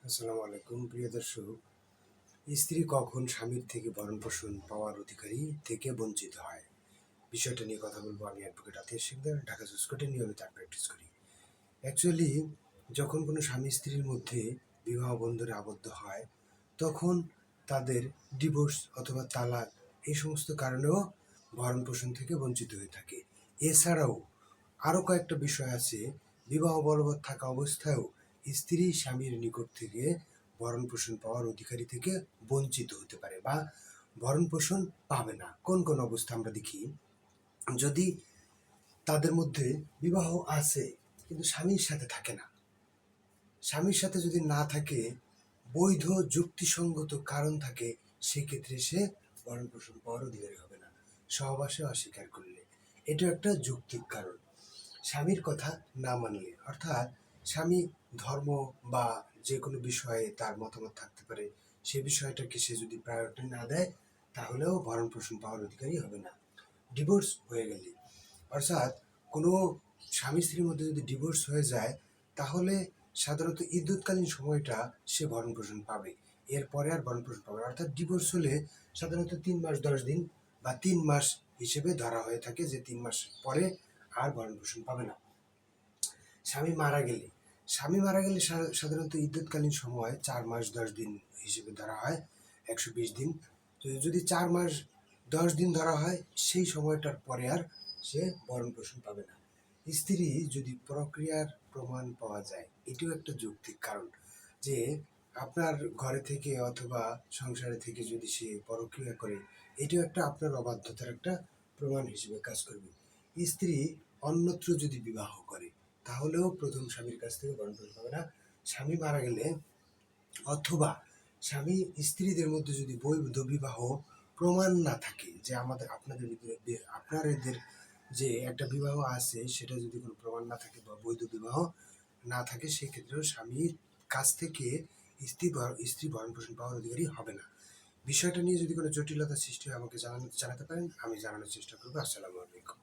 আসসালামু আলাইকুম প্রিয় দর্শক। স্ত্রী কখন স্বামীর থেকে ভরণ-পোষণ পাওয়ার অধিকারী থেকে বঞ্চিত হয়? বিষয়টা নিয়ে কথা বলবো। আমি অ্যাডভোকেট আতিয়ার শিকদার, ঢাকা জজ কোর্টে নিয়মিত প্র্যাকটিস করি। অ্যাকচুয়ালি যখন কোনো স্বামী স্ত্রীর মধ্যে বিবাহ বন্ধনে আবদ্ধ হয়, তখন তাদের ডিভোর্স অথবা তালাক এই সমস্ত কারণেও ভরণ-পোষণ থেকে বঞ্চিত হয়ে থাকে। এছাড়াও আরও কয়েকটা বিষয় আছে। বিবাহ বলবৎ থাকা অবস্থায়ও স্ত্রী স্বামীর নিকট থেকে ভরণ-পোষণ পাওয়ার অধিকারী থেকে বঞ্চিত হতে পারে বা ভরণ-পোষণ পাবে না। কোন কোন অবস্থা আমরা দেখি, যদি তাদের মধ্যে বিবাহ আছে কিন্তু স্বামীর সাথে থাকে না, স্বামীর সাথে যদি না থাকে, বৈধ যুক্তিসঙ্গত কারণ থাকে, সেক্ষেত্রে সে ভরণ-পোষণ পাওয়ার অধিকারী হবে না। সহবাসে অস্বীকার করলে এটা একটা যৌক্তিক কারণ। স্বামীর কথা না মানলে, অর্থাৎ স্বামী ধর্ম বা যে কোনো বিষয়ে তার মতামত থাকতে পারে, সে বিষয়টাকে সে যদি প্রায়োরিটি না দেয়, তাহলেও ভরণ পোষণ পাওয়ার অধিকারী হবে না। ডিভোর্স হয়ে গেলে, অর্থাৎ কোনো স্বামী স্ত্রীর মধ্যে যদি ডিভোর্স হয়ে যায়, তাহলে সাধারণত ইদ্যুৎকালীন সময়টা সে ভরণ পোষণ পাবে, এরপরে আর ভরণ পোষণ পাবে না। অর্থাৎ ডিভোর্স হলে সাধারণত 3 মাস 10 দিন বা 3 মাস হিসেবে ধরা হয়ে থাকে, যে 3 মাস পরে আর ভরণ পোষণ পাবে না। স্বামী মারা গেলে, সাধারণত ইদ্যুৎকালীন সময় 4 মাস 10 দিন হিসেবে ধরা হয়, 120 দিন। তো যদি 4 মাস 10 দিন ধরা হয়, সেই সময়টার পরে আর সে ভরণ পোষণ পাবে না। স্ত্রী যদি প্রক্রিয়ার প্রমাণ পাওয়া যায়, এটিও একটা যৌক্তিক কারণ, যে আপনার ঘরে থেকে অথবা সংসারে থেকে যদি সে পরক্রিয়া করে, এটিও একটা আপনার অবাধ্যতার একটা প্রমাণ হিসেবে কাজ করবে। স্ত্রী অন্যত্র যদি বিবাহ করে, তাহলেও প্রথম স্বামীর কাছ থেকে ভরণ পোষণ পাবে না। স্বামী মারা গেলে অথবা স্বামী স্ত্রীদের মধ্যে যদি বৈধ বিবাহ প্রমাণ না থাকে, যে আপনাদের ভিতরে আপনাদের যে একটা বিবাহ আছে, সেটা যদি কোনো প্রমাণ না থাকে বা বৈধ বিবাহ না থাকে, সেক্ষেত্রেও স্বামীর কাছ থেকে স্ত্রী ভরণ পোষণ পাওয়ার অধিকারী হবে না। বিষয়টা নিয়ে যদি কোনো জটিলতা সৃষ্টি হয়, আমাকে জানাতে পারেন, আমি জানানোর চেষ্টা করবো। আসসালামু আলাইকুম।